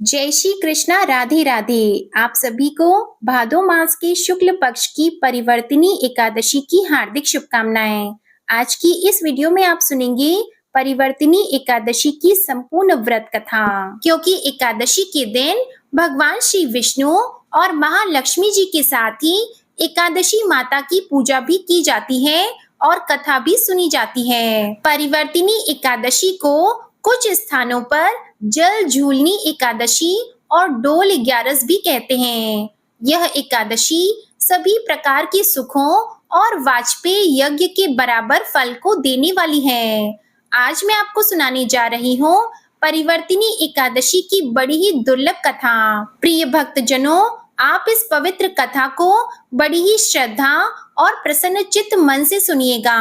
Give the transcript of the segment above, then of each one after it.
जय श्री कृष्णा, राधे राधे। आप सभी को भादो मास के शुक्ल पक्ष की परिवर्तिनी एकादशी की हार्दिक शुभकामनाएं। आज की इस वीडियो में आप सुनेंगे परिवर्तिनी एकादशी की संपूर्ण व्रत कथा। क्योंकि एकादशी के दिन भगवान श्री विष्णु और महालक्ष्मी जी के साथ ही एकादशी माता की पूजा भी की जाती है और कथा भी सुनी जाती है। परिवर्तिनी एकादशी को कुछ स्थानों पर जल झूलनी एकादशी और डोल 11 भी कहते हैं। यह एकादशी सभी प्रकार के सुखों और वाजपेयी यज्ञ के बराबर फल को देने वाली है। आज मैं आपको सुनाने जा रही हूँ परिवर्तिनी एकादशी की बड़ी ही दुर्लभ कथा। प्रिय भक्तजनों, आप इस पवित्र कथा को बड़ी ही श्रद्धा और प्रसन्न चित्त मन से सुनिएगा।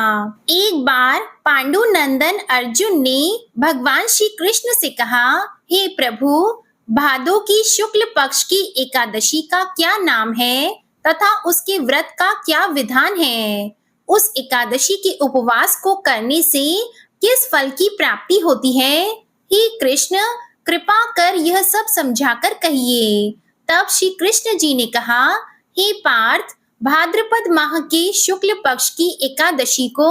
एक बार पांडु नंदन अर्जुन ने भगवान श्री कृष्ण से कहा, हे प्रभु, भादो की शुक्ल पक्ष की एकादशी का क्या नाम है तथा उसके व्रत का क्या विधान है? उस एकादशी के उपवास को करने से किस फल की प्राप्ति होती है? हे कृष्ण, कृपा कर यह सब समझाकर कहिए। तब श्री कृष्ण जी ने कहा, हे पार्थ, भाद्रपद माह के शुक्ल पक्ष की एकादशी को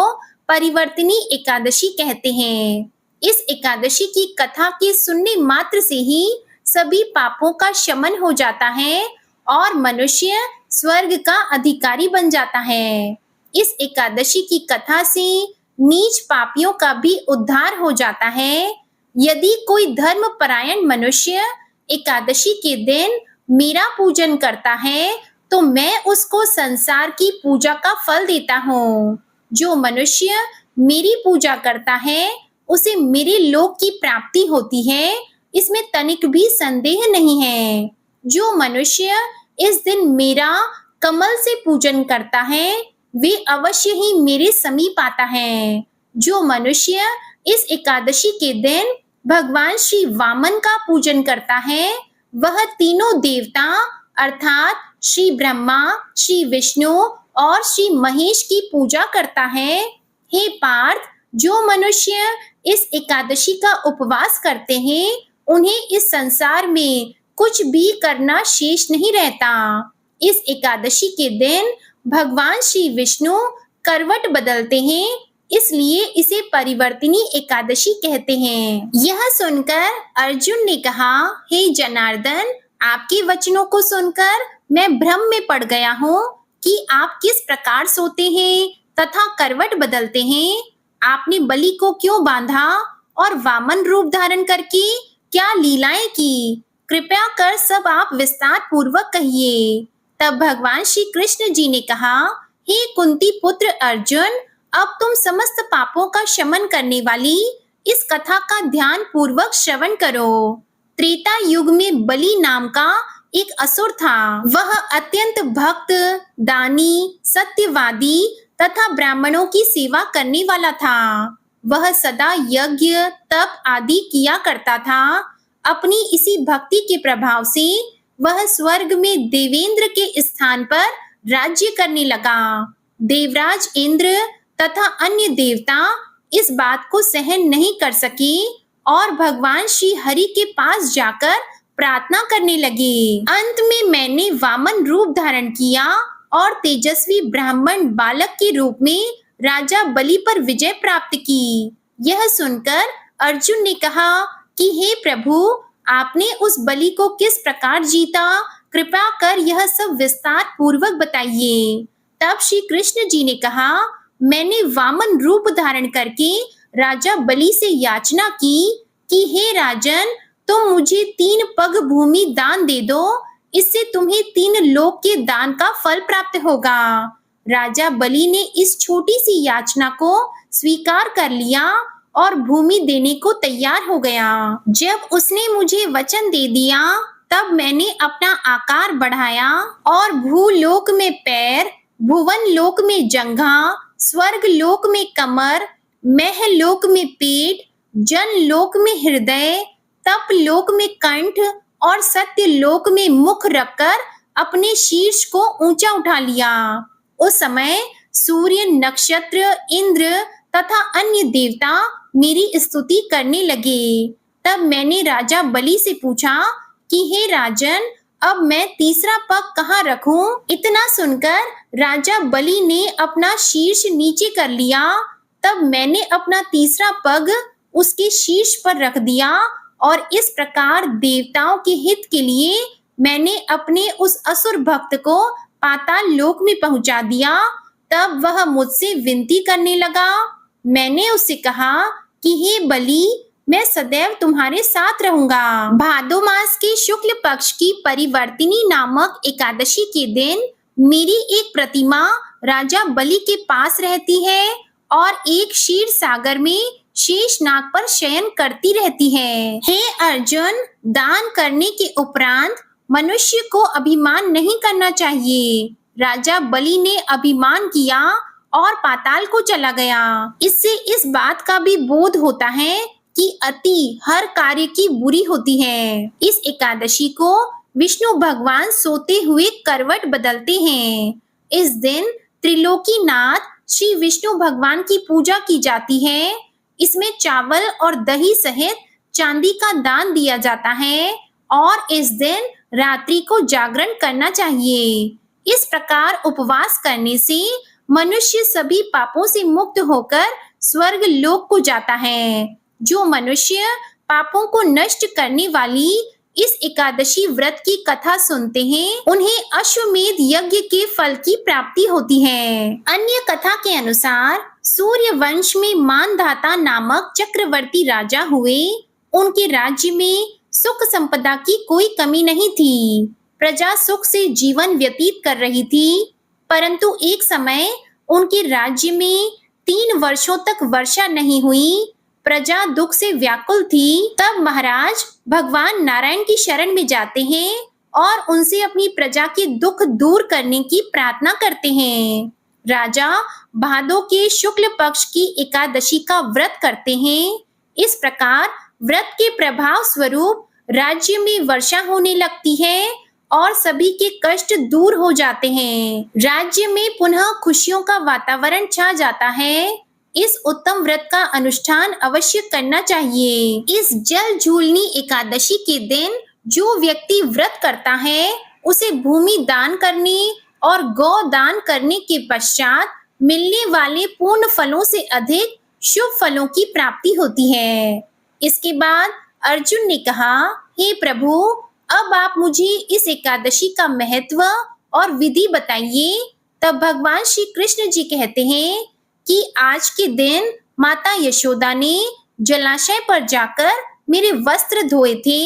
परिवर्तिनी एकादशी कहते हैं। इस एकादशी की कथा के सुनने मात्र से ही सभी पापों का शमन हो जाता है और मनुष्य स्वर्ग का अधिकारी बन जाता है। इस एकादशी की कथा से नीच पापियों का भी उद्धार हो जाता है। यदि कोई धर्म परायण मनुष्य एकादशी के दिन मेरा पूजन करता है तो मैं उसको संसार की पूजा का फल देता हूँ। जो मनुष्य मेरी पूजा करता है उसे मेरे लोक की प्राप्ति होती है, इसमें तनिक भी संदेह नहीं है। जो मनुष्य इस दिन मेरा कमल से पूजन करता है वे अवश्य ही मेरे समीप आता है। जो मनुष्य इस एकादशी के दिन भगवान श्री वामन का पूजन करता है वह तीनों देवता अर्थात श्री ब्रह्मा, श्री विष्णु और श्री महेश की पूजा करता है। हे पार्थ, जो मनुष्य इस एकादशी का उपवास करते हैं उन्हें इस संसार में कुछ भी करना शेष नहीं रहता। इस एकादशी के दिन भगवान श्री विष्णु करवट बदलते हैं, इसलिए इसे परिवर्तिनी एकादशी कहते हैं। यह सुनकर अर्जुन ने कहा, हे जनार्दन, आपके वचनों को सुनकर मैं भ्रम में पड़ गया हूँ कि आप किस प्रकार सोते हैं तथा करवट बदलते हैं। आपने बलि को क्यों बांधा और वामन रूप धारण करके क्या लीलाएं की? कृपया कर सब आप विस्तार पूर्वक कहिए। तब भगवान श्री कृष्ण जी ने कहा, हे कुंती पुत्र अर्जुन, अब तुम समस्त पापों का शमन करने वाली इस कथा का ध्यान पूर्वक श्रवण करो। त्रेता युग में बलि नाम का एक असुर था। वह अत्यंत भक्त, दानी, सत्यवादी तथा ब्राह्मणों की सेवा करने वाला था। वह सदा यज्ञ, तप आदि किया करता था। अपनी इसी भक्ति के प्रभाव से वह स्वर्ग में देवेंद्र के स्थान पर राज्य करने लगा। देवराज इंद्र तथा अन्य देवता इस बात को सहन नहीं कर सके और भगवान श्री हरि के पास जाकर प्रार्थना करने लगे। अंत में मैंने वामन रूप धारण किया और तेजस्वी ब्राह्मण बालक के रूप में राजा बलि पर विजय प्राप्त की। यह सुनकर अर्जुन ने कहा कि हे प्रभु, आपने उस बलि को किस प्रकार जीता? कृपा कर यह सब विस्तार पूर्वक बताइए। तब श्री कृष्ण जी ने कहा, मैंने वामन रूप धारण करके राजा बलि से याचना की कि हे राजन, तुम मुझे 3 पग भूमि दान दे दो, इससे तुम्हें 3 लोक के दान का फल प्राप्त होगा। राजा बलि ने इस छोटी सी याचना को स्वीकार कर लिया और भूमि देने को तैयार हो गया। जब उसने मुझे वचन दे दिया तब मैंने अपना आकार बढ़ाया और भूलोक में पैर, भुवन लोक में जंघा, स्वर्ग लोक में कमर, महलोक में पेट, जन लोक में हृदय, तप लोक में कंठ और सत्य लोक में मुख रखकर अपने शीर्ष को ऊंचा उठा लिया। उस समय सूर्य, नक्षत्र, इंद्र तथा अन्य देवता मेरी स्तुति करने लगे। तब मैंने राजा बलि से पूछा कि हे राजन, अब मैं तीसरा पग कहाँ रखूं? इतना सुनकर राजा बलि ने अपना शीर्ष नीचे कर लिया। तब मैंने अपना तीसरा पग उसके शीर्ष पर रख दिया और इस प्रकार देवताओं के हित के लिए मैंने अपने उस असुर भक्त को पाताल लोक में पहुंचा दिया। तब वह मुझसे विनती करने लगा। मैंने उससे कहा कि हे बलि, मैं सदैव तुम्हारे साथ रहूंगा। भादो मास के शुक्ल पक्ष की परिवर्तिनी नामक एकादशी के दिन मेरी एक प्रतिमा राजा बलि के पास रहती है और एक क्षीर सागर में शेषनाग पर शयन करती रहती है। हे अर्जुन, दान करने के उपरांत मनुष्य को अभिमान नहीं करना चाहिए। राजा बलि ने अभिमान किया और पाताल को चला गया। इससे इस बात का भी बोध होता है कि अति हर कार्य की बुरी होती है। इस एकादशी को विष्णु भगवान सोते हुए करवट बदलते हैं। इस दिन त्रिलोकीनाथ श्री विष्णु भगवान की पूजा की जाती है। इसमें चावल और दही सहित चांदी का दान दिया जाता है और इस दिन रात्रि को जागरण करना चाहिए। इस प्रकार उपवास करने से मनुष्य सभी पापों से मुक्त होकर स्वर्ग लोक को जाता है। जो मनुष्य पापों को नष्ट करने वाली इस एकादशी व्रत की कथा सुनते हैं, उन्हें अश्वमेध यज्ञ के फल की प्राप्ति होती है। अन्य कथा के अनुसार सूर्य वंश में मानधाता नामक चक्रवर्ती राजा हुए। उनके राज्य में सुख संपदा की कोई कमी नहीं थी। प्रजा सुख से जीवन व्यतीत कर रही थी, परंतु एक समय उनके राज्य में 3 वर्षों तक वर्षा नहीं हुई। प्रजा दुख से व्याकुल थी। तब महाराज भगवान नारायण की शरण में जाते हैं और उनसे अपनी प्रजा के दुख दूर करने की प्रार्थना करते हैं। राजा भादो के शुक्ल पक्ष की एकादशी का व्रत करते हैं। इस प्रकार व्रत के प्रभाव स्वरूप राज्य में वर्षा होने लगती है और सभी के कष्ट दूर हो जाते हैं। राज्य में पुनः खुशियों का वातावरण छा जाता है। इस उत्तम व्रत का अनुष्ठान अवश्य करना चाहिए। इस जल झूलनी एकादशी के दिन जो व्यक्ति व्रत करता है, उसे भूमि दान करने और गौ दान करने के पश्चात मिलने वाले पूर्ण फलों से अधिक शुभ फलों की प्राप्ति होती है। इसके बाद अर्जुन ने कहा, हे प्रभु, अब आप मुझे इस एकादशी का महत्व और विधि बताइए। तब भगवान श्री कृष्ण जी कहते हैं कि आज के दिन माता यशोदा ने जलाशय पर जाकर मेरे वस्त्र धोए थे।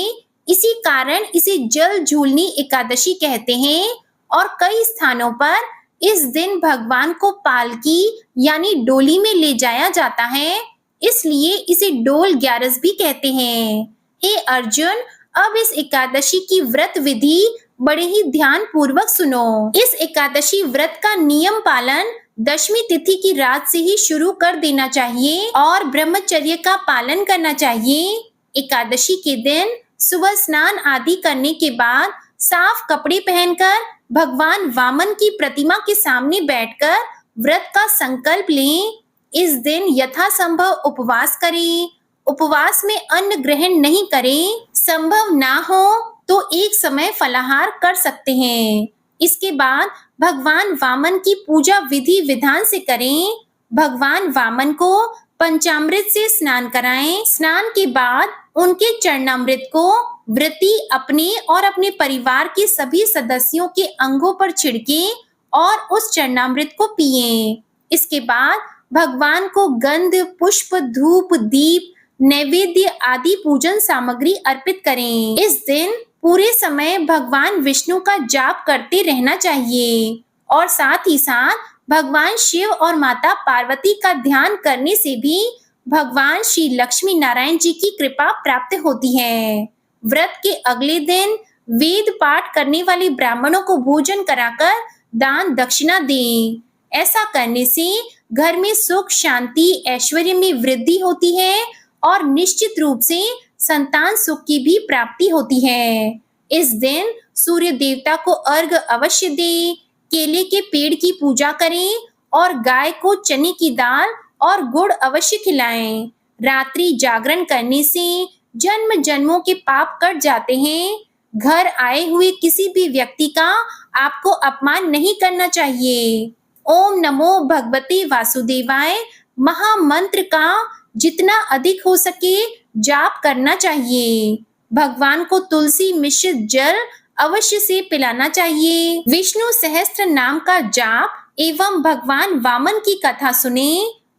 इसी कारण इसे जल झूलनी एकादशी कहते हैं और कई स्थानों पर इस दिन भगवान को पालकी यानी डोली में ले जाया जाता है, इसलिए इसे डोल ग्यारस भी कहते हैं। हे अर्जुन, अब इस एकादशी की व्रत विधि बड़े ही ध्यान पूर्वक सुनो। इस एकादशी व्रत का नियम पालन दशमी तिथि की रात से ही शुरू कर देना चाहिए और ब्रह्मचर्य का पालन करना चाहिए। एकादशी के दिन सुबह स्नान आदि करने के बाद साफ कपड़े पहनकर भगवान वामन की प्रतिमा के सामने बैठकर व्रत का संकल्प लें। इस दिन यथासंभव उपवास करें। उपवास में अन्न ग्रहण नहीं करें। संभव ना हो तो एक समय फलाहार कर सकते हैं। इसके बाद भगवान वामन की पूजा विधि विधान से करें। भगवान वामन को पंचामृत से स्नान कराएं। स्नान के बाद उनके चरणामृत को व्रती अपने और अपने परिवार के सभी सदस्यों के अंगों पर छिड़कें और उस चरणामृत को पिएं। इसके बाद भगवान को गंध, पुष्प, धूप, दीप, नैवेद्य आदि पूजन सामग्री अर्पित करें। इस दिन पूरे समय भगवान विष्णु का जाप करते रहना चाहिए और साथ ही साथ भगवान शिव और माता पार्वती का ध्यान करने से भी भगवान श्री लक्ष्मी नारायण जी की कृपा प्राप्त होती है। व्रत के अगले दिन वेद पाठ करने वाले ब्राह्मणों को भोजन कराकर दान दक्षिणा दें। ऐसा करने से घर में सुख, शांति, ऐश्वर्य में वृद्धि होती है और निश्चित रूप से संतान सुख की भी प्राप्ति होती है। इस दिन सूर्य देवता को अर्घ अवश्य दें, केले के पेड़ की पूजा करें और गाय को चने की दाल और गुड़ अवश्य खिलाएं। रात्रि जागरण करने से जन्म जन्मों के पाप कट जाते हैं। घर आए हुए किसी भी व्यक्ति का आपको अपमान नहीं करना चाहिए। ओम नमो भगवते वासुदेवाय महामंत्र का जितना अधिक हो सके जाप करना चाहिए। भगवान को तुलसी मिश्रित जल अवश्य से पिलाना चाहिए। विष्णु सहस्त्र नाम का जाप एवं भगवान वामन की कथा सुने।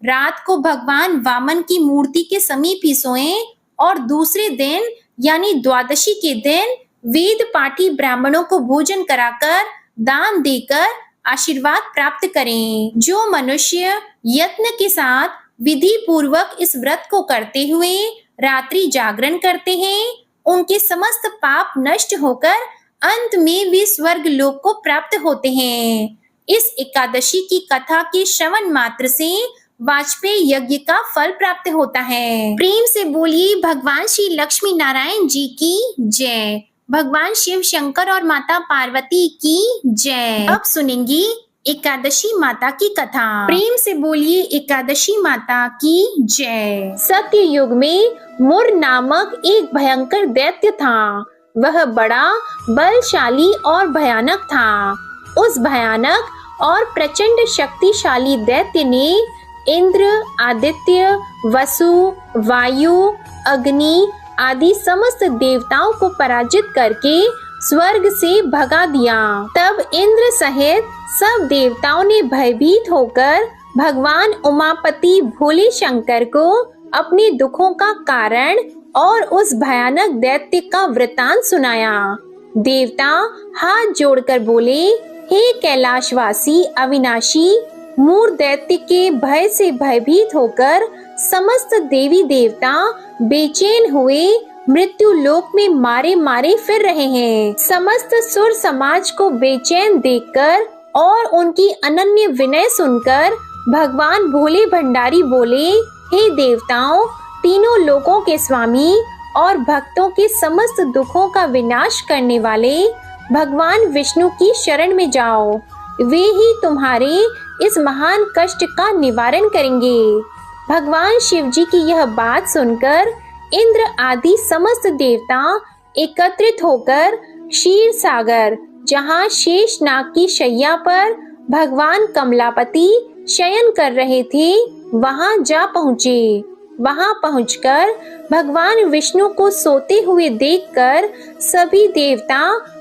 रात को भगवान वामन की मूर्ति के समीप ही सोएं और दूसरे दिन यानी द्वादशी के दिन वेद पाठी ब्राह्मणों को भोजन कराकर दान देकर आशीर्वाद प्राप्त करें। जो मनुष्य यत्न के साथ विधि पूर्वक इस व्रत को करते हुए रात्रि जागरण करते हैं, उनके समस्त पाप नष्ट होकर अंत में वे स्वर्ग लोक को प्राप्त होते हैं। इस एकादशी की कथा के श्रवण मात्र से वाजपेयी यज्ञ का फल प्राप्त होता है। प्रेम से बोलिए भगवान श्री लक्ष्मी नारायण जी की जय। भगवान शिव शंकर और माता पार्वती की जय। अब सुनेंगी एकादशी माता की कथा। प्रेम से बोलिए एकादशी माता की जय। सत्य युग में मुर नामक एक भयंकर दैत्य था। वह बड़ा बलशाली और भयानक था। उस भयानक और प्रचंड शक्तिशाली दैत्य ने इंद्र, आदित्य, वसु, वायु, अग्नि आदि समस्त देवताओं को पराजित करके स्वर्ग से भगा दिया। तब इंद्र सहित सब देवताओं ने भयभीत होकर भगवान उमापति भोले शंकर को अपने दुखों का कारण और उस भयानक दैत्य का वृतांत सुनाया। देवता हाथ जोड़कर बोले, हे कैलाशवासी अविनाशी, मूर दैत्य के भय से भयभीत होकर समस्त देवी देवता बेचैन हुए मृत्यु लोक में मारे मारे फिर रहे हैं। समस्त सुर समाज को बेचैन देखकर और उनकी अनन्य विनय सुनकर भगवान भोले भंडारी बोले, हे देवताओं, तीनों लोकों के स्वामी और भक्तों के समस्त दुखों का विनाश करने वाले भगवान विष्णु की शरण में जाओ। वे ही तुम्हारे इस महान कष्ट का निवारण करेंगे। भगवान शिव जी की यह बात सुनकर इंद्र आदि समस्त देवता एकत्रित होकर क्षीर सागर, जहाँ शेष नाग की शैया पर भगवान कमलापति शयन कर रहे थे, वहां जा पहुँचे। वहां पहुंचकर भगवान विष्णु को सोते हुए देखकर सभी देवता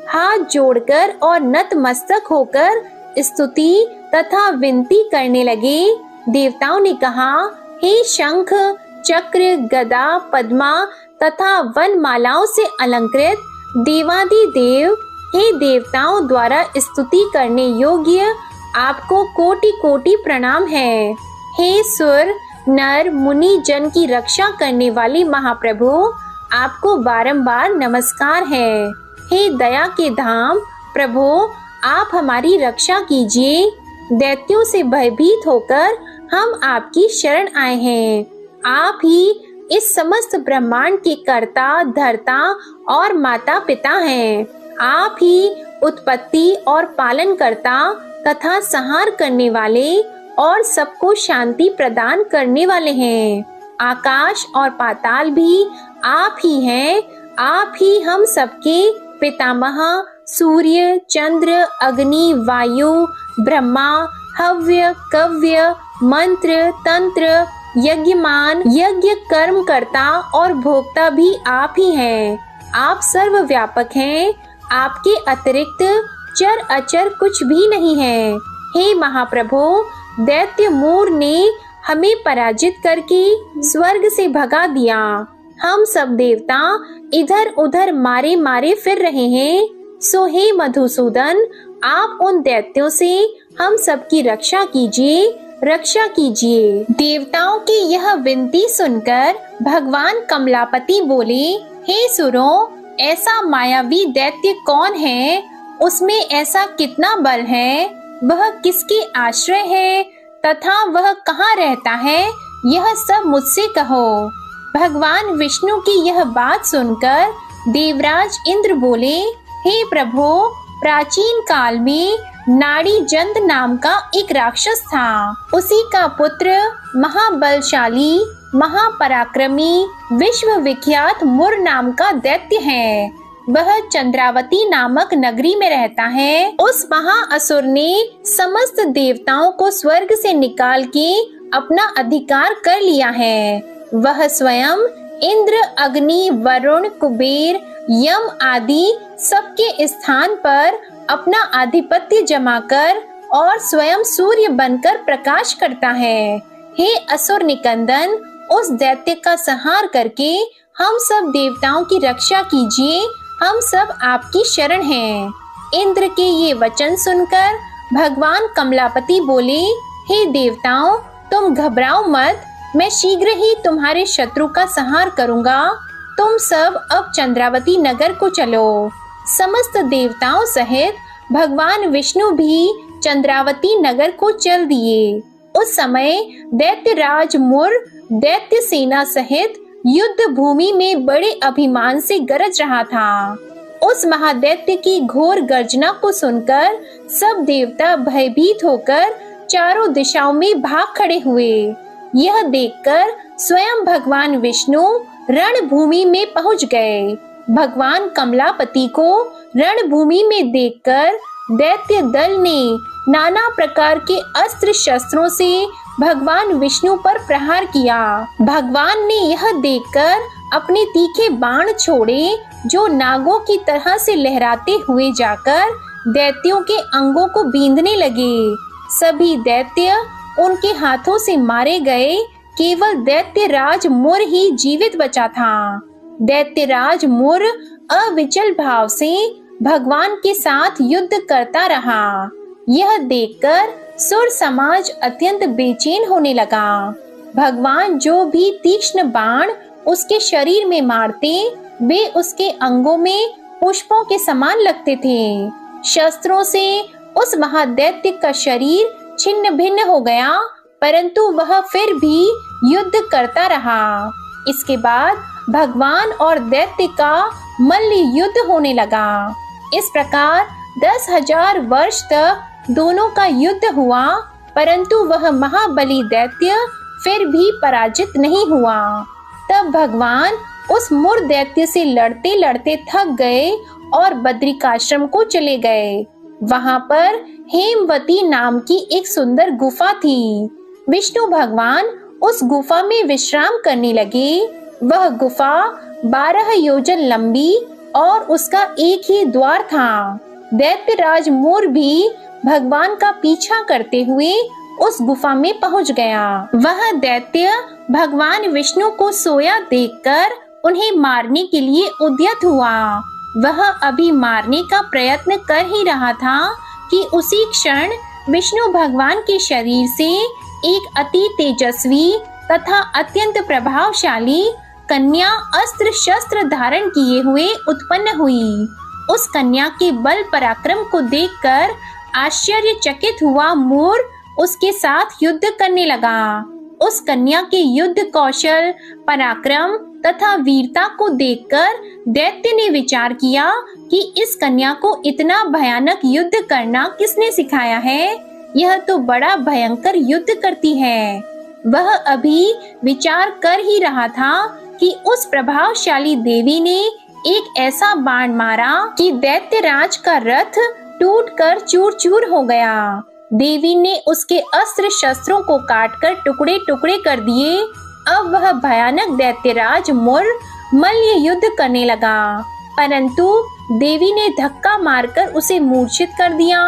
हाथ जोड़कर और नतमस्तक होकर स्तुति तथा विनती करने लगे। देवताओं ने कहा, हे शंख, चक्र, गदा, पद्मा तथा वन मालाओं से अलंकृत देवादिदेव, हे देवताओं द्वारा स्तुति करने योग्य आपको कोटि कोटि प्रणाम है। हे सुर, नर, मुनि जन की रक्षा करने वाले महाप्रभु, आपको बारंबार नमस्कार है। हे दया के धाम प्रभु, आप हमारी रक्षा कीजिए। दैत्यों से भयभीत होकर हम आपकी शरण आए हैं। आप ही इस समस्त ब्रह्मांड के कर्ता, धर्ता और माता पिता हैं। आप ही उत्पत्ति और पालन करता तथा संहार करने वाले और सबको शांति प्रदान करने वाले हैं। आकाश और पाताल भी आप ही हैं। आप ही हम सबके पितामह, सूर्य, चंद्र, अग्नि, वायु, ब्रह्मा, हव्य, कव्य, मंत्र, तंत्र, यज्ञमान, यज्ञ कर्म करता और भोक्ता भी आप ही हैं। आप सर्वव्यापक हैं। आपके अतिरिक्त चर अचर कुछ भी नहीं है। हे महाप्रभु, दैत्य मूर ने हमें पराजित करके स्वर्ग से भगा दिया। हम सब देवता इधर उधर मारे मारे फिर रहे हैं। सो हे मधुसूदन, आप उन दैत्यों से हम सबकी रक्षा कीजिए, रक्षा कीजिए। देवताओं की यह विनती सुनकर भगवान कमलापति बोले, हे सुरों, ऐसा मायावी दैत्य कौन है? उसमें ऐसा कितना बल है? वह किसके आश्रय है तथा वह कहाँ रहता है? यह सब मुझसे कहो। भगवान विष्णु की यह बात सुनकर देवराज इंद्र बोले, हे प्रभु, प्राचीन काल में नाड़ी जंत नाम का एक राक्षस था। उसी का पुत्र महाबलशाली, महापराक्रमी, विश्व विख्यात मुर नाम का दैत्य है। वह चंद्रावती नामक नगरी में रहता है। उस महाअसुर ने समस्त देवताओं को स्वर्ग से निकाल के अपना अधिकार कर लिया है। वह स्वयं इंद्र, अग्नि, वरुण, कुबेर, यम आदि सबके स्थान पर अपना आधिपत्य जमाकर और स्वयं सूर्य बनकर प्रकाश करता है। हे असुर निकंदन, उस दैत्य का संहार करके हम सब देवताओं की रक्षा कीजिए, हम सब आपकी शरण हैं। इंद्र के ये वचन सुनकर भगवान कमलापति बोले, हे देवताओं, तुम घबराओ मत, मैं शीघ्र ही तुम्हारे शत्रु का संहार करूंगा। तुम सब अब चंद्रावती नगर को चलो। समस्त देवताओं सहित भगवान विष्णु भी चंद्रावती नगर को चल दिए। उस समय दैत्यराज मुर दैत्य सेना सहित युद्ध भूमि में बड़े अभिमान से गरज रहा था। उस महादैत्य की घोर गर्जना को सुनकर सब देवता भयभीत होकर चारों दिशाओं में भाग खड़े हुए। यह देखकर स्वयं भगवान विष्णु रणभूमि में पहुंच गए। भगवान कमलापति को रणभूमि में देखकर दैत्य दल ने नाना प्रकार के अस्त्र शस्त्रों से भगवान विष्णु पर प्रहार किया। भगवान ने यह देखकर अपने तीखे बाण छोड़े, जो नागों की तरह से लहराते हुए जाकर दैत्यों के अंगों को बींधने लगे। सभी दैत्य उनके हाथों से मारे गए। केवल दैत्यराज मुर ही जीवित बचा था। दैत्यराज मुर अविचल भाव से भगवान के साथ युद्ध करता रहा। यह देखकर सुर समाज अत्यंत बेचैन होने लगा। भगवान जो भी तीक्ष्ण बाण उसके शरीर में मारते, वे उसके अंगों में पुष्पों के समान लगते थे। शस्त्रों से उस महादैत्य का शरीर छिन्न भिन्न हो गया, परंतु वह फिर भी युद्ध करता रहा। इसके बाद भगवान और दैत्य का मल्ल युद्ध होने लगा। इस प्रकार 10,000 वर्ष तक दोनों का युद्ध हुआ, परंतु वह महाबली दैत्य फिर भी पराजित नहीं हुआ। तब भगवान उस मुर दैत्य से लड़ते लड़ते थक गए और बद्रिकाश्रम को चले गए। वहां पर हेमवती नाम की एक सुंदर गुफा थी। विष्णु भगवान उस गुफा में विश्राम करने लगे। वह गुफा 12 योजन लंबी और उसका एक ही द्वार था। दैत्यराज मुर भी भगवान का पीछा करते हुए उस गुफा में पहुंच गया। वह दैत्य भगवान विष्णु को सोया देखकर उन्हें मारने के लिए उद्यत हुआ। वह अभी मारने का प्रयत्न कर ही रहा था कि उसी क्षण विष्णु भगवान के शरीर से एक अति तेजस्वी तथा अत्यंत प्रभावशाली कन्या अस्त्र शस्त्र धारण किए हुए उत्पन्न हुई। उस कन्या के बल पराक्रम को देखकर आश्चर्यचकित हुआ मुर उसके साथ युद्ध करने लगा। उस कन्या के युद्ध कौशल, पराक्रम तथा वीरता को देखकर दैत्य ने विचार किया कि इस कन्या को इतना भयानक युद्ध करना किसने सिखाया है। यह तो बड़ा भयंकर युद्ध करती है। वह अभी विचार कर ही रहा था कि उस प्रभावशाली देवी ने एक ऐसा बाण मारा कि दैत्यराज का रथ टूटकर चूर-चूर हो गया। देवी ने उसके अस्त्र शस्त्रों को काटकर टुकड़े टुकड़े कर दिए। अब वह भयानक दैत्यराज मुर मल्ल युद्ध करने लगा, परंतु देवी ने धक्का मारकर उसे मूर्छित कर दिया।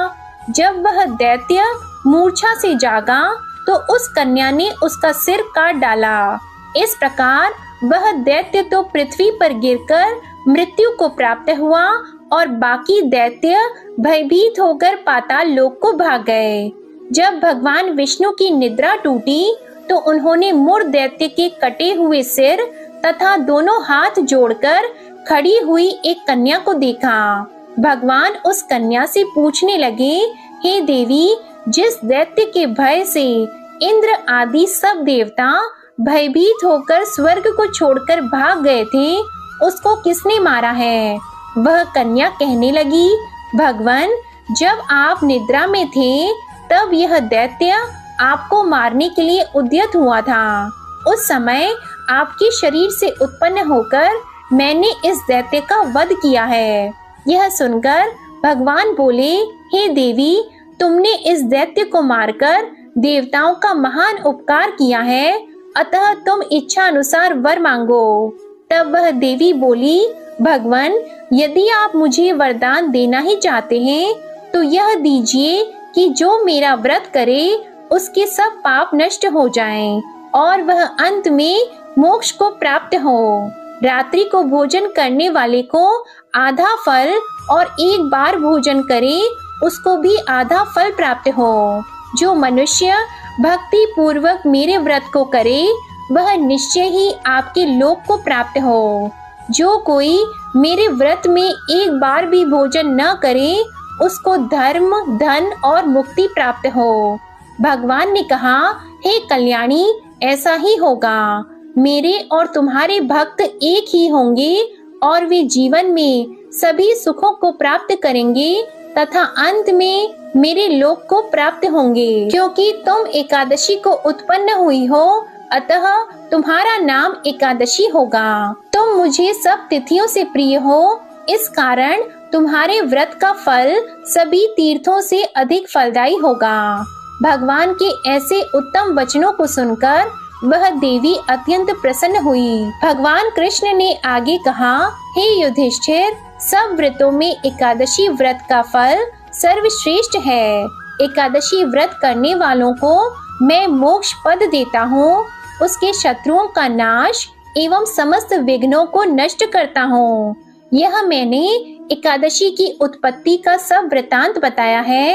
जब वह दैत्य मूर्छा से जागा तो उस कन्या ने उसका सिर काट डाला। इस प्रकार वह दैत्य तो पृथ्वी पर गिरकर मृत्यु को प्राप्त हुआ और बाकी दैत्य भयभीत होकर पाताल लोक को भाग गए। जब भगवान विष्णु की निद्रा टूटी तो उन्होंने मुर दैत्य के कटे हुए सिर तथा दोनों हाथ जोड़कर खड़ी हुई एक कन्या को देखा। भगवान उस कन्या से पूछने लगे, हे देवी, जिस दैत्य के भय से इंद्र आदि सब देवता भयभीत होकर स्वर्ग को छोड़कर भाग गए थे, उसको किसने मारा है? वह कन्या कहने लगी, भगवान, जब आप निद्रा में थे तब यह दैत्य आपको मारने के लिए उद्यत हुआ था। उस समय आपके शरीर से उत्पन्न होकर मैंने इस दैत्य का वध किया है। यह सुनकर भगवान बोले, हे देवी, तुमने इस दैत्य को मारकर देवताओं का महान उपकार किया है, अतः तुम इच्छा अनुसार वर मांगो। तब वह देवी बोली, भगवान, यदि आप मुझे वरदान देना ही चाहते हैं तो यह दीजिए कि जो मेरा व्रत करे उसके सब पाप नष्ट हो जाएं और वह अंत में मोक्ष को प्राप्त हो। रात्रि को भोजन करने वाले को आधा फल और एक बार भोजन करे उसको भी आधा फल प्राप्त हो। जो मनुष्य भक्ति पूर्वक मेरे व्रत को करे वह निश्चय ही आपके लोक को प्राप्त हो। जो कोई मेरे व्रत में एक बार भी भोजन न करे उसको धर्म, धन और मुक्ति प्राप्त हो। भगवान ने कहा, हे कल्याणी, ऐसा ही होगा। मेरे और तुम्हारे भक्त एक ही होंगे और वे जीवन में सभी सुखों को प्राप्त करेंगे तथा अंत में मेरे लोक को प्राप्त होंगे। क्योंकि तुम एकादशी को उत्पन्न हुई हो, अतः तुम्हारा नाम एकादशी होगा। तुम मुझे सब तिथियों से प्रिय हो, इस कारण तुम्हारे व्रत का फल सभी तीर्थों से अधिक फलदायी होगा। भगवान के ऐसे उत्तम वचनों को सुनकर वह देवी अत्यंत प्रसन्न हुई। भगवान कृष्ण ने आगे कहा, हे युधिष्ठिर, सब व्रतों में एकादशी व्रत का फल सर्वश्रेष्ठ है। एकादशी व्रत करने वालों को मैं मोक्ष पद देता हूँ, उसके शत्रुओं का नाश एवं समस्त विघ्नों को नष्ट करता हूँ। यह मैंने एकादशी की उत्पत्ति का सब वृतांत बताया है।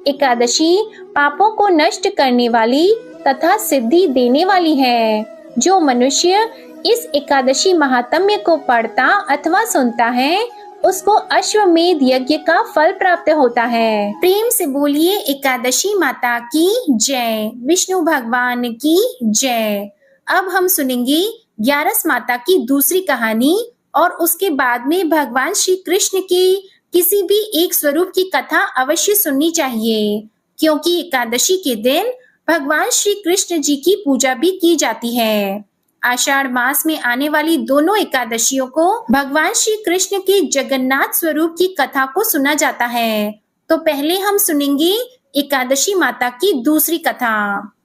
एकादशी पापों को नष्ट करने वाली तथा सिद्धि देने वाली है। जो मनुष्य इस एकादशी महात्म्य को पढ़ता अथवा सुनता है उसको अश्वमेध यज्ञ का फल प्राप्त होता है। प्रेम से बोलिए एकादशी माता की जय, विष्णु भगवान की जय। अब हम सुनेंगे 11 माता की दूसरी कहानी और उसके बाद में भगवान श्री कृष्ण के किसी भी एक स्वरूप की कथा अवश्य सुननी चाहिए, क्योंकि एकादशी के दिन भगवान श्री कृष्ण जी की पूजा भी की जाती है। आषाढ़ मास में आने वाली दोनों एकादशियों को भगवान श्री कृष्ण के जगन्नाथ स्वरूप की कथा को सुना जाता है। तो पहले हम सुनेंगे एकादशी माता की दूसरी कथा।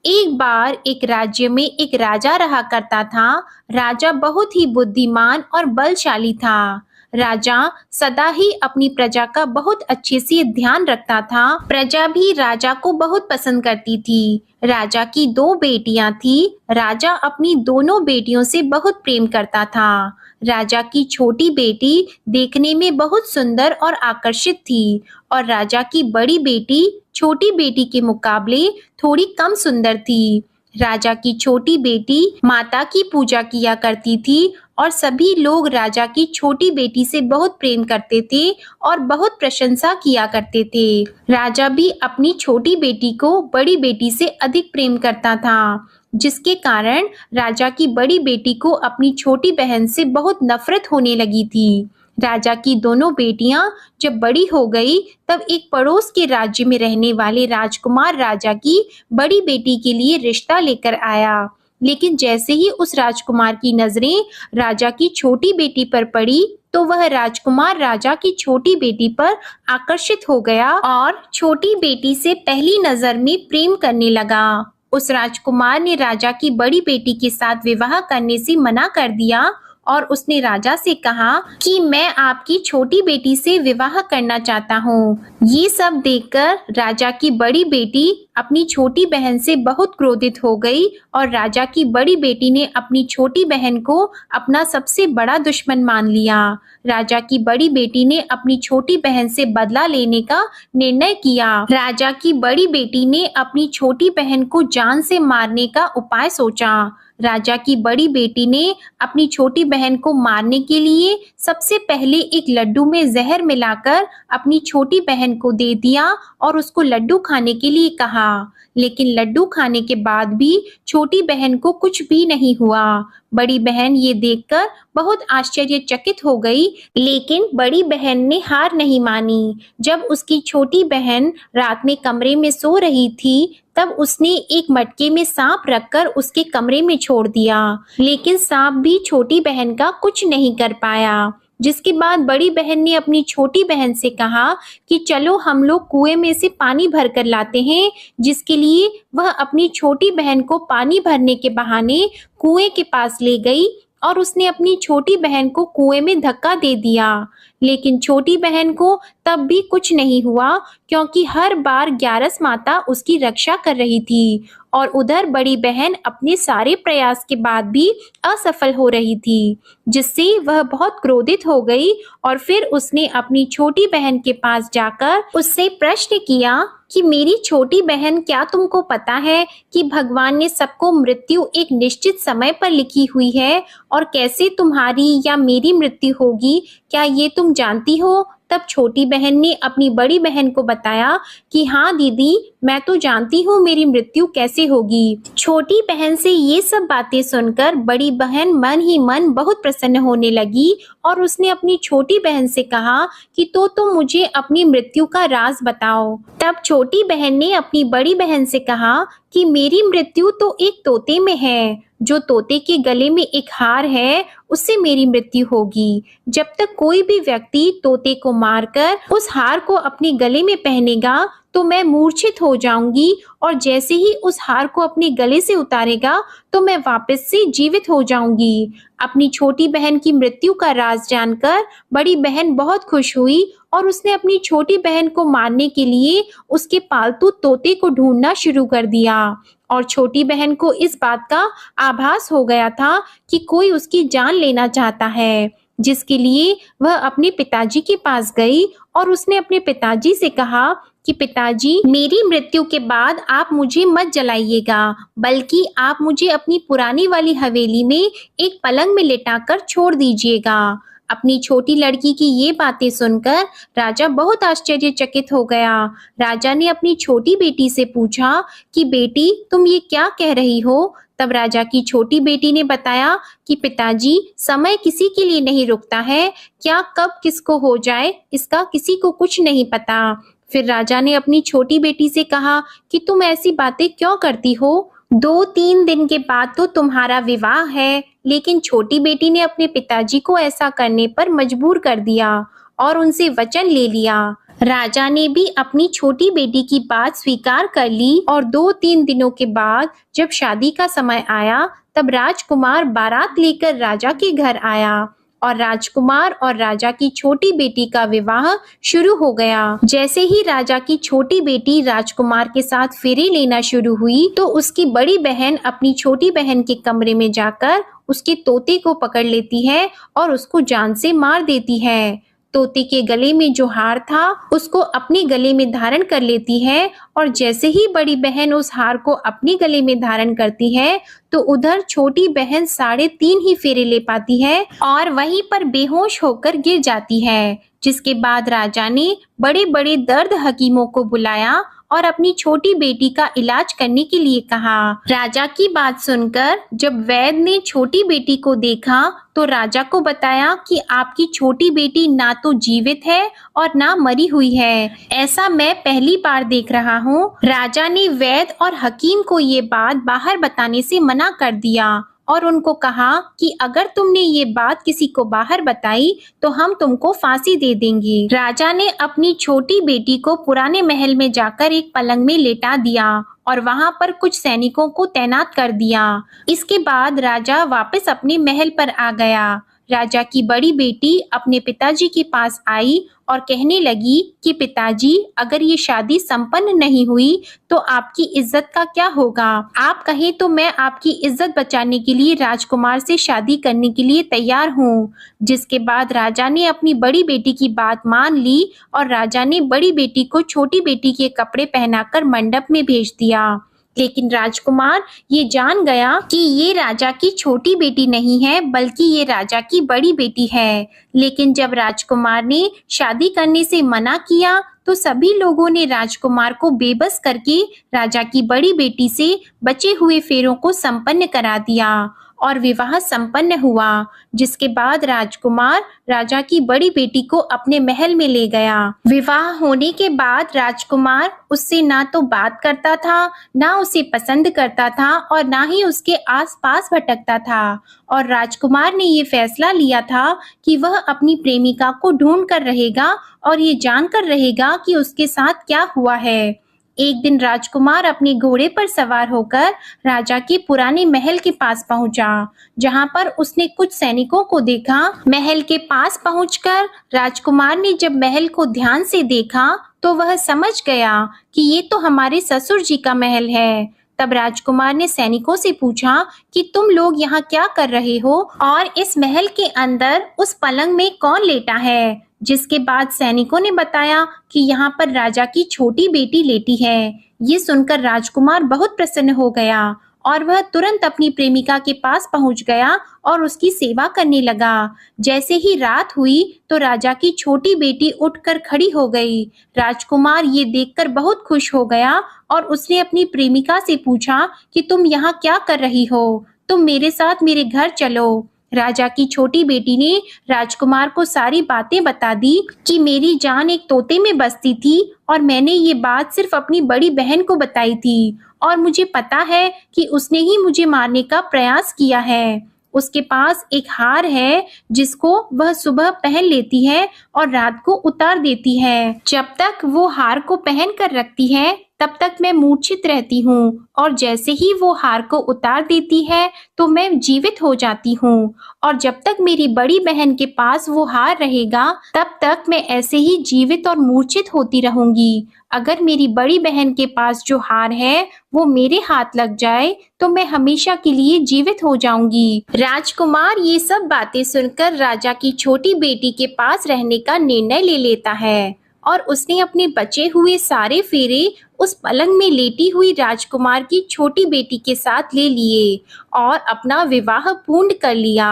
एक बार एक राज्य में एक राजा रहा करता था। राजा बहुत ही बुद्धिमान और बलशाली था। राजा सदा ही अपनी प्रजा का बहुत अच्छे से ध्यान रखता था। प्रजा भी राजा को बहुत पसंद करती थी। राजा की 2 बेटियां थी। राजा अपनी दोनों बेटियों से बहुत प्रेम करता था। राजा की छोटी बेटी देखने में बहुत सुंदर और आकर्षित थी और राजा की बड़ी बेटी छोटी बेटी के मुकाबले थोड़ी कम सुंदर थी। राजा की छोटी बेटी माता की पूजा किया करती थी और सभी लोग राजा की छोटी बेटी से बहुत प्रेम करते थे और बहुत प्रशंसा किया करते थे। राजा भी अपनी छोटी बेटी को बड़ी बेटी से अधिक प्रेम करता था, जिसके कारण राजा की बड़ी बेटी को अपनी छोटी बहन से बहुत नफरत होने लगी थी। राजा की दोनों बेटियां जब बड़ी हो गई तब एक पड़ोस के राज्य में रहने वाले राजकुमार राजा की बड़ी बेटी के लिए रिश्ता लेकर आया। लेकिन जैसे ही उस राजकुमार की नजरें राजा की छोटी बेटी पर पड़ी तो वह राजकुमार राजा की छोटी बेटी पर आकर्षित हो गया और छोटी बेटी से पहली नजर में प्रेम करने लगा। उस राजकुमार ने राजा की बड़ी बेटी के साथ विवाह करने से मना कर दिया और उसने राजा से कहा कि मैं आपकी छोटी बेटी से विवाह करना चाहता हूँ। ये सब देखकर राजा की बड़ी बेटी अपनी छोटी बहन से बहुत क्रोधित हो गई और राजा की बड़ी बेटी ने अपनी छोटी बहन को अपना सबसे बड़ा दुश्मन मान लिया। राजा की बड़ी बेटी ने अपनी छोटी बहन से बदला लेने का निर्णय किया। राजा की बड़ी बेटी ने अपनी छोटी बहन को जान से मारने का उपाय सोचा। राजा की बड़ी बेटी ने अपनी छोटी बहन को मारने के लिए सबसे पहले एक लड्डू में जहर मिलाकर अपनी छोटी बहन को दे दिया और उसको लड्डू खाने के लिए कहा। लेकिन लड्डू खाने के बाद भी छोटी बहन को कुछ भी नहीं हुआ। बड़ी बहन ये देखकर बहुत आश्चर्यचकित हो गई, लेकिन बड़ी बहन ने हार नहीं मानी। जब उसकी छोटी बहन रात में कमरे में सो रही थी, तब उसने एक मटके में सांप रखकर उसके कमरे में छोड़ दिया, लेकिन सांप भी छोटी बहन का कुछ नहीं कर पाया। जिसके बाद बड़ी बहन ने अपनी छोटी बहन से कहा कि चलो हम लोग कुएं में से पानी भर कर लाते हैं, जिसके लिए वह अपनी छोटी बहन को पानी भरने के बहाने कुएं के पास ले गई और उसने अपनी छोटी बहन को कुएं में धक्का दे दिया। लेकिन छोटी बहन को तब भी कुछ नहीं हुआ, क्योंकि हर बार ग्यारस माता उसकी रक्षा कर रही थी और उधर बड़ी बहन अपने सारे प्रयास के बाद भी असफल हो रही थी, जिससे वह बहुत क्रोधित हो गई और फिर उसने अपनी छोटी बहन के पास जाकर उससे प्रश्न किया कि मेरी छोटी बहन, क्या तुमको पता है कि भगवान ने सबको मृत्यु एक निश्चित समय पर लिखी हुई है और कैसे तुम्हारी या मेरी मृत्यु होगी, क्या ये तुम जानती हो? तब छोटी बहन ने अपनी बड़ी बहन को बताया कि हाँ दीदी, मैं तो जानती हूँ मेरी मृत्यु कैसे होगी। छोटी बहन से ये सब बातें सुनकर बड़ी बहन मन ही मन बहुत प्रसन्न होने लगी और उसने अपनी छोटी बहन से कहा कि तो मुझे अपनी मृत्यु का राज बताओ। तब छोटी बहन ने अपनी बड़ी बहन से कहा कि मेरी मृत्यु तो एक तोते में है, जो तोते के गले में एक हार है, उससे मेरी मृत्यु होगी। जब तक कोई भी व्यक्ति तोते को मारकर उस हार को अपने गले में पहनेगा तो मैं मूर्छित हो जाऊंगी, और जैसे ही उस हार को अपने गले से उतारेगा तो मैं वापस से जीवित हो जाऊंगी। अपनी छोटी बहन की मृत्यु का राज जानकर बड़ी बहन बहुत खुश हुई और उसने अपनी छोटी बहन को मारने के लिए उसके पालतू तोते को ढूंढना शुरू कर दिया। और छोटी बहन को इस बात का आभास हो गया था कि कोई उसकी जान लेना चाहता है, जिसके लिए वह अपने पिताजी के पास गई और उसने अपने पिताजी से कहा कि पिताजी, मेरी मृत्यु के बाद आप मुझे मत जलाइएगा, बल्कि आप मुझे अपनी पुरानी वाली हवेली में एक पलंग में लिटाकर छोड़ दीजिएगा। अपनी छोटी लड़की की ये बातें सुनकर राजा बहुत आश्चर्यचकित हो गया। राजा ने अपनी छोटी बेटी से पूछा कि बेटी, तुम ये क्या कह रही हो? तब राजा की छोटी बेटी ने बताया कि पिताजी, समय किसी के लिए नहीं रुकता है, क्या कब किसको हो जाए इसका किसी को कुछ नहीं पता। फिर राजा ने अपनी छोटी बेटी से कहा कि तुम ऐसी बातें क्यों करती हो? 2-3 दिन के बाद तो तुम्हारा विवाह है। लेकिन छोटी बेटी ने अपने पिताजी को ऐसा करने पर मजबूर कर दिया और उनसे वचन ले लिया। राजा ने भी अपनी छोटी बेटी की बात स्वीकार कर ली और 2-3 दिनों के बाद जब शादी का समय आया, तब राजकुमार बारात लेकर राजा के घर आया और राजकुमार और राजा की छोटी बेटी का विवाह शुरू हो गया। जैसे ही राजा की छोटी बेटी राजकुमार के साथ फेरे लेना शुरू हुई, तो उसकी बड़ी बहन अपनी छोटी बहन के कमरे में जाकर उसके तोते को पकड़ लेती है और उसको जान से मार देती है। तोते के गले में जो हार था उसको अपने गले में धारण कर लेती है और जैसे ही बड़ी बहन उस हार को अपने गले में धारण करती है, तो उधर छोटी बहन 3.5 ही फेरे ले पाती है और वहीं पर बेहोश होकर गिर जाती है। जिसके बाद राजा ने बड़े बड़े दर्द हकीमों को बुलाया और अपनी छोटी बेटी का इलाज करने के लिए कहा। राजा की बात सुनकर जब वैद्य ने छोटी बेटी को देखा, तो राजा को बताया कि आपकी छोटी बेटी ना तो जीवित है और ना मरी हुई है। ऐसा मैं पहली बार देख रहा हूँ। राजा ने वैद्य और हकीम को ये बात बाहर बताने से मना कर दिया और उनको कहा कि अगर तुमने ये बात किसी को बाहर बताई तो हम तुमको फांसी दे देंगे। राजा ने अपनी छोटी बेटी को पुराने महल में जाकर एक पलंग में लेटा दिया और वहां पर कुछ सैनिकों को तैनात कर दिया। इसके बाद राजा वापस अपने महल पर आ गया। राजा की बड़ी बेटी अपने पिताजी के पास आई और कहने लगी कि पिताजी, अगर ये शादी संपन्न नहीं हुई तो आपकी इज्जत का क्या होगा? आप कहें तो मैं आपकी इज्जत बचाने के लिए राजकुमार से शादी करने के लिए तैयार हूँ। जिसके बाद राजा ने अपनी बड़ी बेटी की बात मान ली और राजा ने बड़ी बेटी को छोटी बेटी के कपड़े पहनाकर मंडप में भेज दिया। लेकिन राजकुमार ये जान गया कि ये राजा की छोटी बेटी नहीं है, बल्कि ये राजा की बड़ी बेटी है। लेकिन जब राजकुमार ने शादी करने से मना किया, तो सभी लोगों ने राजकुमार को बेबस करके राजा की बड़ी बेटी से बचे हुए फेरों को संपन्न करा दिया और विवाह संपन्न हुआ, जिसके बाद राजकुमार राजा की बड़ी बेटी को अपने महल में ले गया। विवाह होने के बाद राजकुमार उससे ना तो बात करता था, ना उसे पसंद करता था और ना ही उसके आसपास भटकता था। और राजकुमार ने ये फैसला लिया था कि वह अपनी प्रेमिका को ढूंढ कर रहेगा और ये जानकर रहेगा कि उसके साथ क्या हुआ है। एक दिन राजकुमार अपने घोड़े पर सवार होकर राजा के पुराने महल के पास पहुंचा, जहां पर उसने कुछ सैनिकों को देखा। महल के पास पहुंचकर राजकुमार ने जब महल को ध्यान से देखा तो वह समझ गया कि ये तो हमारे ससुर जी का महल है। तब राजकुमार ने सैनिकों से पूछा कि तुम लोग यहाँ क्या कर रहे हो और इस महल के अंदर उस पलंग में कौन लेटा है। जिसके बाद सैनिकों ने बताया कि यहाँ पर राजा की छोटी बेटी लेटी है। ये सुनकर राजकुमार बहुत प्रसन्न हो गया और वह तुरंत अपनी प्रेमिका के पास पहुंच गया और उसकी सेवा करने लगा। जैसे ही रात हुई तो राजा की छोटी बेटी उठकर खड़ी हो गई। राजकुमार ये देखकर बहुत खुश हो गया और उसने अपनी प्रेमिका से पूछा कि तुम यहाँ क्या कर रही हो? तुम मेरे साथ मेरे घर चलो। राजा की छोटी बेटी ने राजकुमार को सारी बातें बता दी कि मेरी जान एक तोते में बसती थी और मैंने ये बात सिर्फ अपनी बड़ी बहन को बताई थी और मुझे पता है कि उसने ही मुझे मारने का प्रयास किया है। उसके पास एक हार है जिसको वह सुबह पहन लेती है और रात को उतार देती है। जब तक वो हार को पहन कर रखती है तब तक मैं मूर्छित रहती हूँ और जैसे ही वो हार को उतार देती है तो मैं जीवित हो जाती हूँ और जब तक मेरी बड़ी बहन के पास वो हार रहेगा तब तक मैं ऐसे ही जीवित और मूर्छित होती रहूंगी। अगर मेरी बड़ी बहन के पास जो हार है वो मेरे हाथ लग जाए तो मैं हमेशा के लिए जीवित हो जाऊंगी। राजकुमार ये सब बातें सुनकर राजा की छोटी बेटी के पास रहने का निर्णय ले लेता है और उसने अपने बचे हुए सारे फेरे उस पलंग में लेटी हुई राजकुमार की छोटी बेटी के साथ ले लिए और अपना विवाह पूर्ण कर लिया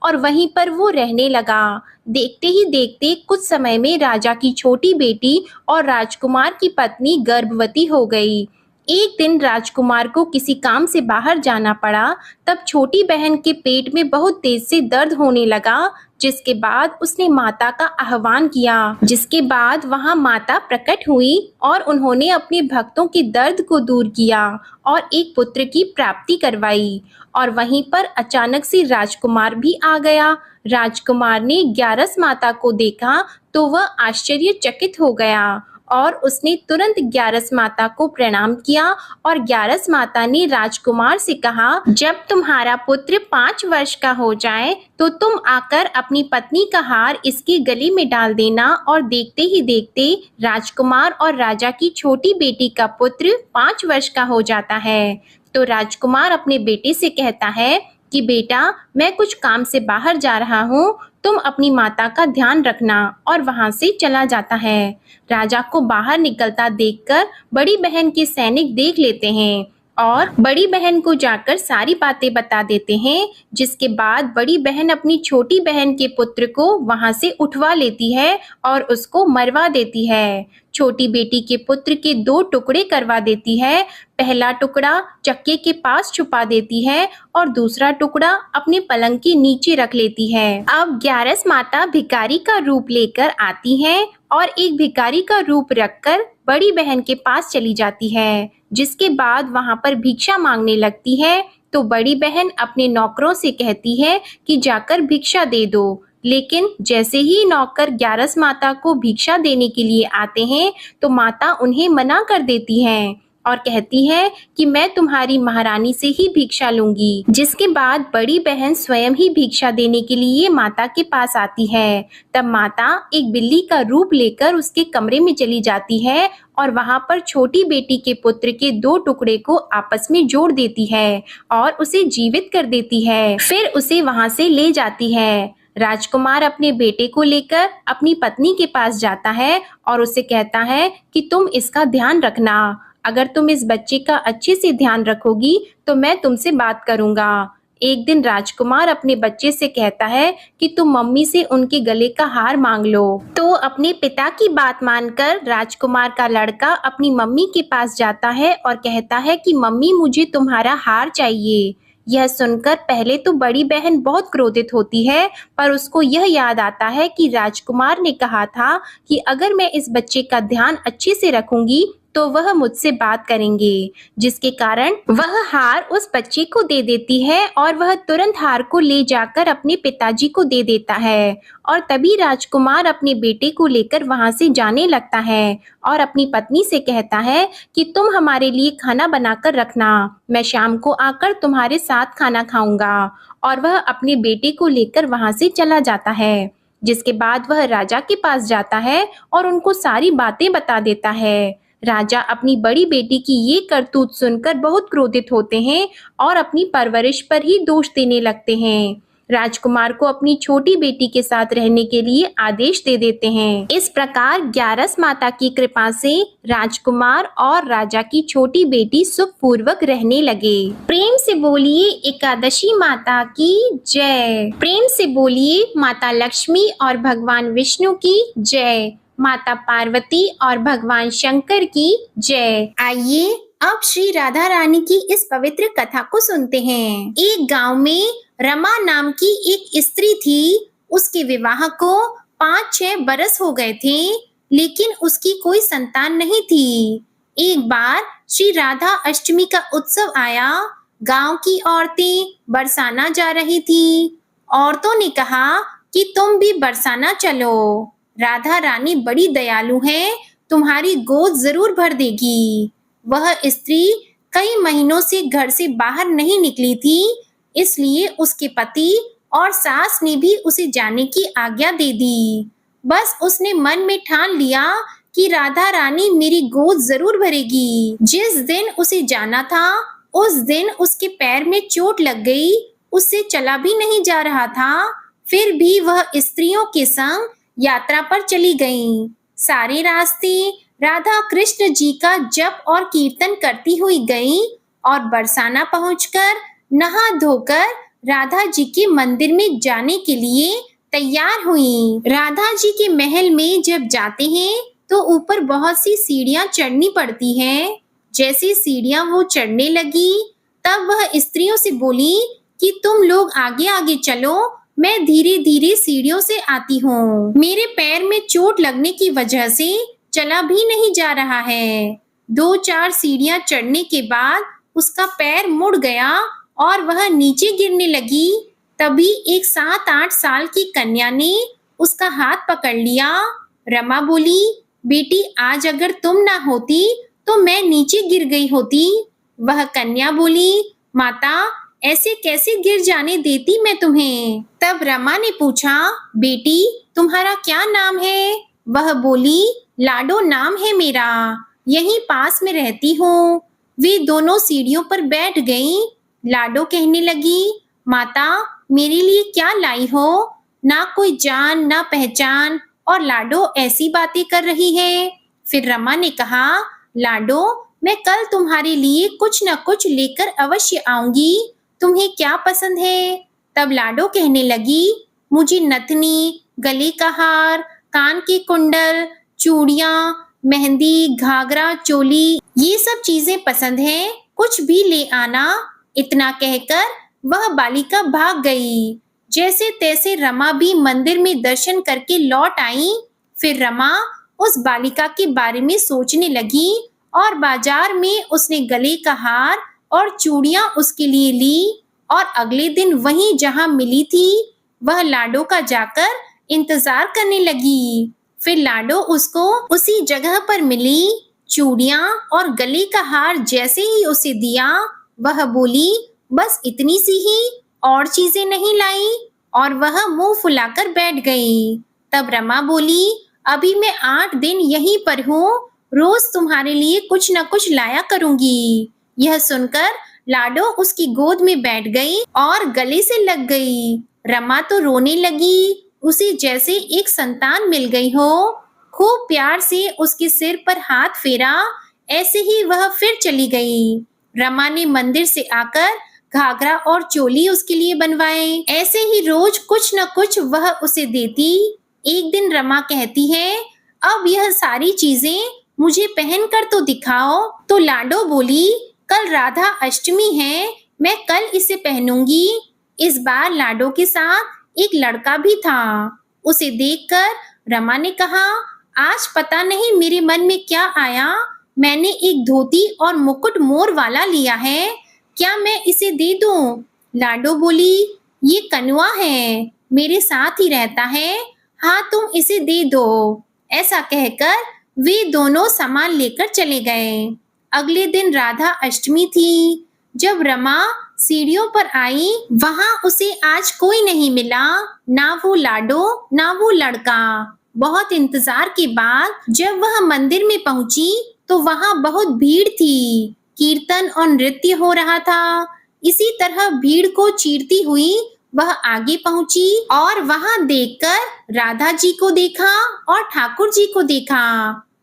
और वहीं पर वो रहने लगा। देखते ही देखते कुछ समय में राजा की छोटी बेटी और राजकुमार की पत्नी गर्भवती हो गई। एक दिन राजकुमार को किसी काम से बाहर जाना पड़ा। तब छोटी बहन के पेट में बहुत तेज से दर्द होने लगा, जिसके बाद उसने माता का आह्वान किया। जिसके बाद वहां माता प्रकट हुई और उन्होंने अपने भक्तों के दर्द को दूर किया और एक पुत्र की प्राप्ति करवाई। और वहीं पर अचानक से राजकुमार भी आ गया। राजकुमार ने ग्यारस माता को देखा तो वह आश्चर्यचकित हो गया और उसने तुरंत ग्यारस माता को प्रणाम किया और ग्यारस माता ने राजकुमार से कहा, जब तुम्हारा पुत्र 5 वर्ष का हो जाए तो तुम आकर अपनी पत्नी का हार इसके गले में डाल देना। और देखते ही देखते राजकुमार और राजा की छोटी बेटी का पुत्र 5 वर्ष का हो जाता है। तो राजकुमार अपने बेटे से कहता है कि बेटा, मैं कुछ काम से बाहर जा रहा हूँ, तुम अपनी माता का ध्यान रखना, और वहां से चला जाता है। राजा को बाहर निकलता देखकर बड़ी बहन के सैनिक देख लेते हैं और बड़ी बहन को जाकर सारी बातें बता देते हैं। जिसके बाद बड़ी बहन अपनी छोटी बहन के पुत्र को वहां से उठवा लेती है और उसको मरवा देती है। छोटी बेटी के पुत्र के 2 टुकड़े करवा देती है। पहला टुकड़ा चक्के के पास छुपा देती है और दूसरा टुकड़ा अपने पलंग के नीचे रख लेती है। अब ग्यारस माता भिखारी का रूप लेकर आती है और एक भिखारी का रूप रखकर बड़ी बहन के पास चली जाती है। जिसके बाद वहां पर भिक्षा मांगने लगती है। तो बड़ी बहन अपने नौकरों से कहती है कि जाकर भिक्षा दे दो। लेकिन जैसे ही नौकर ग्यारस माता को भिक्षा देने के लिए आते हैं तो माता उन्हें मना कर देती हैं और कहती है कि मैं तुम्हारी महारानी से ही भिक्षा लूंगी। जिसके बाद बड़ी बहन स्वयं ही भिक्षा देने के लिए माता के पास आती है। तब माता एक बिल्ली का रूप लेकर उसके कमरे में चली जाती है और वहां पर छोटी बेटी के पुत्र के 2 टुकड़े को आपस में जोड़ देती है और उसे जीवित कर देती है। फिर उसे वहां से ले जाती है। राजकुमार अपने बेटे को लेकर अपनी पत्नी के पास जाता है और उसे कहता है कि तुम इसका ध्यान रखना। अगर तुम इस बच्चे का अच्छे से ध्यान रखोगी तो मैं तुमसे बात करूंगा। एक दिन राजकुमार अपने बच्चे से कहता है कि तुम मम्मी से उनके गले का हार मांग लो। तो अपने पिता की बात मानकर राजकुमार का लड़का अपनी मम्मी के पास जाता है और कहता है कि मम्मी, मुझे तुम्हारा हार चाहिए। यह सुनकर पहले तो बड़ी बहन बहुत क्रोधित होती है, पर उसको यह याद आता है कि राजकुमार ने कहा था कि अगर मैं इस बच्चे का ध्यान अच्छे से रखूंगी तो वह मुझसे बात करेंगे, जिसके कारण वह हार उस बच्चे को दे देती है और वह तुरंत हार को ले जाकर अपने पिताजी को दे देता है। और तभी राजकुमार अपने बेटे को लेकर वहां से जाने लगता है और अपनी पत्नी से कहता है कि तुम हमारे लिए खाना बनाकर रखना, मैं शाम को आकर तुम्हारे साथ खाना खाऊंगा। और वह अपने बेटे को लेकर वहां से चला जाता है, जिसके बाद वह राजा के पास जाता है और उनको सारी बातें बता देता है। राजा अपनी बड़ी बेटी की ये करतूत सुनकर बहुत क्रोधित होते हैं और अपनी परवरिश पर ही दोष देने लगते हैं। राजकुमार को अपनी छोटी बेटी के साथ रहने के लिए आदेश दे देते हैं। इस प्रकार ग्यारस माता की कृपा से राजकुमार और राजा की छोटी बेटी सुखपूर्वक रहने लगे। प्रेम से बोलिए एकादशी माता की जय। प्रेम से बोलिए माता लक्ष्मी और भगवान विष्णु की जय, माता पार्वती और भगवान शंकर की जय। आइए अब श्री राधा रानी की इस पवित्र कथा को सुनते हैं। एक गांव में रमा नाम की एक स्त्री थी। उसके विवाह को 5-6 बरस हो गए थे, लेकिन उसकी कोई संतान नहीं थी। एक बार श्री राधा अष्टमी का उत्सव आया। गांव की औरतें बरसाना जा रही थी। औरतों ने कहा कि तुम भी बरसाना चलो, राधा रानी बड़ी दयालु है, तुम्हारी गोद जरूर भर देगी। वह स्त्री कई महीनों से घर से बाहर नहीं निकली थी, इसलिए उसके पति और सास ने भी उसे जाने की आज्ञा दे दी। बस उसने मन में ठान लिया कि राधा रानी मेरी गोद जरूर भरेगी। जिस दिन उसे जाना था उस दिन उसके पैर में चोट लग गई, उससे चला भी नहीं जा रहा था। फिर भी वह स्त्रियों के संग यात्रा पर चली गईं। सारे रास्ते राधा कृष्ण जी का जप और कीर्तन करती हुई गईं और बरसाना पहुंचकर नहा धोकर राधा जी के मंदिर में जाने के लिए तैयार हुई। राधा जी के महल में जब जाते हैं तो ऊपर बहुत सी सीढ़ियां चढ़नी पड़ती हैं। जैसी सीढ़ियां वो चढ़ने लगी तब वह स्त्रियों से बोली कि तुम लोग आगे आगे चलो, मैं धीरे धीरे सीढ़ियों से आती हूँ। मेरे पैर में चोट लगने की वजह से चला भी नहीं जा रहा है। 2-4 सीढ़ियां चढ़ने के बाद उसका पैर मुड़ गया और वह नीचे गिरने लगी। तभी एक 7-8 साल की कन्या ने उसका हाथ पकड़ लिया। रमा बोली, बेटी आज अगर तुम ना होती तो मैं नीचे गिर गई होती। वह कन्या बोली, माता ऐसे कैसे गिर जाने देती मैं तुम्हें। तब रमा ने पूछा, बेटी तुम्हारा क्या नाम है? वह बोली, लाडो नाम है मेरा, यहीं पास में रहती हूँ। वे दोनों सीढ़ियों पर बैठ गईं। लाडो कहने लगी, माता मेरे लिए क्या लाई हो? ना कोई जान ना पहचान और लाडो ऐसी बातें कर रही है। फिर रमा ने कहा, लाडो मैं कल तुम्हारे लिए कुछ न कुछ लेकर अवश्य आऊंगी, तुम्हें क्या पसंद है? तब लाडो कहने लगी, मुझे नथनी, गले का हार, कान के कुंडल, चूड़ियां, मेहंदी, घाघरा, चोली ये सब चीजें पसंद है, कुछ भी ले आना। इतना कहकर वह बालिका भाग गई। जैसे तैसे रमा भी मंदिर में दर्शन करके लौट आई। फिर रमा उस बालिका के बारे में सोचने लगी और बाजार में उसने गले का हार और चूड़ियां उसके लिए ली और अगले दिन वहीं जहां मिली थी वह लाडो का जाकर इंतजार करने लगी। फिर लाडो उसको उसी जगह पर मिली। चूड़ियां और गले का हार जैसे ही उसे दिया वह बोली, बस इतनी सी ही, और चीजें नहीं लाई, और वह मुंह फुलाकर बैठ गई। तब रमा बोली, अभी मैं 8 दिन यहीं पर हूँ, रोज तुम्हारे लिए कुछ न कुछ लाया करूंगी। यह सुनकर लाडो उसकी गोद में बैठ गई और गले से लग गई। रमा तो रोने लगी, उसे जैसे एक संतान मिल गई हो। खूब प्यार से उसके सिर पर हाथ फेरा, ऐसे ही वह फिर चली गई। रमा ने मंदिर से आकर घाघरा और चोली उसके लिए बनवाए। ऐसे ही रोज कुछ न कुछ वह उसे देती। एक दिन रमा कहती है, अब यह सारी चीजें मुझे पहन कर तो दिखाओ। तो लाडो बोली, कल राधा अष्टमी है, मैं कल इसे पहनूंगी। इस बार लाडो के साथ एक लड़का भी था। उसे देखकर रमा ने कहा, आज पता नहीं मेरे मन में क्या आया, मैंने एक धोती और मुकुट मोर वाला लिया है, क्या मैं इसे दे दूं? लाडो बोली, ये कनुआ है, मेरे साथ ही रहता है, हाँ तुम इसे दे दो। ऐसा कहकर वे दोनों सामान लेकर चले गए। अगले दिन राधा अष्टमी थी। जब रमा सीढ़ियों पर आई, वहां उसे आज कोई नहीं मिला, ना वो लाडो ना वो लड़का। बहुत इंतजार के बाद जब वह मंदिर में पहुंची तो वहां बहुत भीड़ थी। कीर्तन और नृत्य हो रहा था। इसी तरह भीड़ को चीरती हुई वह आगे पहुंची और वहां देखकर राधा जी को देखा और ठाकुर जी को देखा।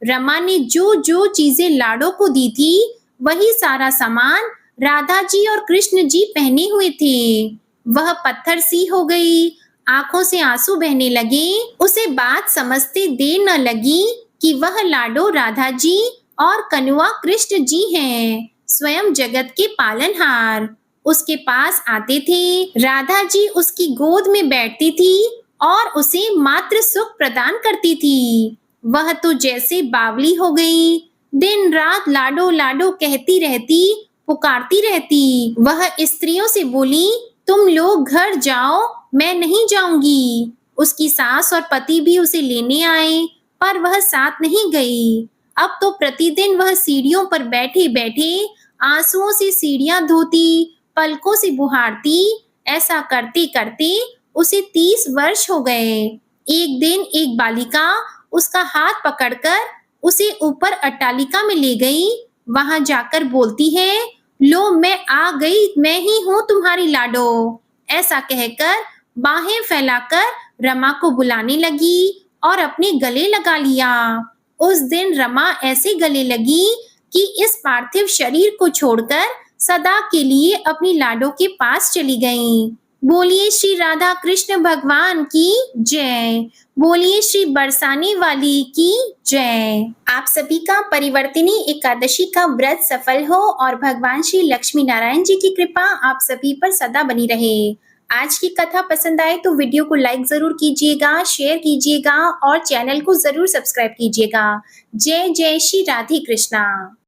रमा ने जो जो चीजें लाडो को दी थी वही सारा सामान राधा जी और कृष्ण जी पहने हुए थे। वह पत्थर सी हो गई, आंखों से आंसू बहने लगे। उसे बात समझते देर न लगी कि वह लाडो राधा जी और कनुआ कृष्ण जी हैं, स्वयं जगत के पालनहार। उसके पास आते थे, राधा जी उसकी गोद में बैठती थी और उसे मात्र सुख प्रदान करती थी। वह तो जैसे बावली हो गई, दिन रात लाडो लाडो कहती रहती, पुकारती रहती। वह स्त्रियों से बोली, तुम लोग घर जाओ, मैं नहीं जाऊंगी। उसकी सास और पति भी उसे लेने आए, पर वह साथ नहीं गई। अब तो प्रतिदिन वह सीढ़ियों पर बैठे बैठे आंसुओं से सीढ़ियां धोती, पलकों से बुहारती। ऐसा करते करते उसे 30 वर्ष हो गए। एक दिन एक बालिका उसका हाथ पकड़कर उसे ऊपर अट्टालिका में ले गई। वहां जाकर बोलती है, लो मैं आ गई, मैं ही हूँ तुम्हारी लाडो। ऐसा कहकर बाहें फैलाकर रमा को बुलाने लगी और अपने गले लगा लिया। उस दिन रमा ऐसे गले लगी कि इस पार्थिव शरीर को छोड़कर सदा के लिए अपनी लाडो के पास चली गईं। बोलिए श्री राधा कृष्ण भगवान की जय। बोलिए श्री बरसाने वाली की जय। आप सभी का परिवर्तिनी एकादशी का व्रत सफल हो और भगवान श्री लक्ष्मी नारायण जी की कृपा आप सभी पर सदा बनी रहे। आज की कथा पसंद आए तो वीडियो को लाइक जरूर कीजिएगा, शेयर कीजिएगा और चैनल को जरूर सब्सक्राइब कीजिएगा। जय जय श्री राधे कृष्णा।